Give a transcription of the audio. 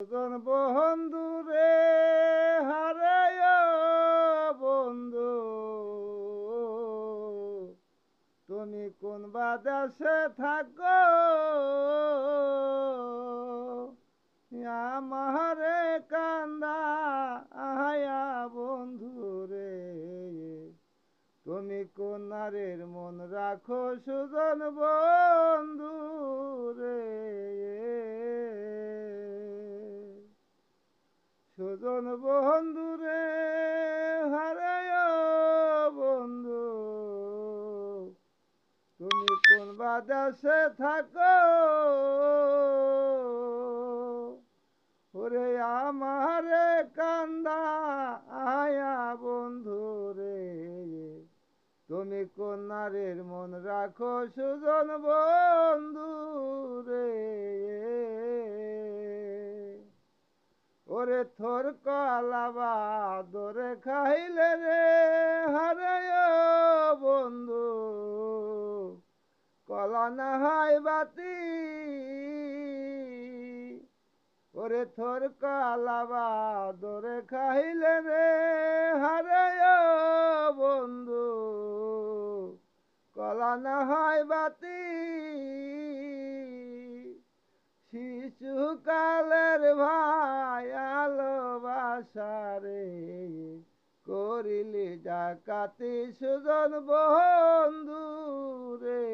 সুজন বন্ধু রে হারায় বন্ধু, তুমি কোন বাদেশে থাকো? আমারে কান্দা আয়া বন্ধু রে, তুমি কোন নারীর মন রাখো সুজন বন্ধু রে। সুজন বন্ধু রে হারায় বন্ধু, তুমি কোন বাদেশে থাকো? ওরে আমারে কান্দা আয়া বন্ধু রে, তুমি কোন নারীর মন রাখো সুজন বন্ধু রে। ওরে থর কলাবা দরে খাইলে রে হারায় বন্ধু, কলা না হয় বাতি। ওরে থর কলাবা দরে খাইলে রে হারায় বন্ধু, কলা না হয় বাতি। শিশুকালের ভাই ভালোবাসারে করিলি ডাকাতি সুজন বন্ধু রে।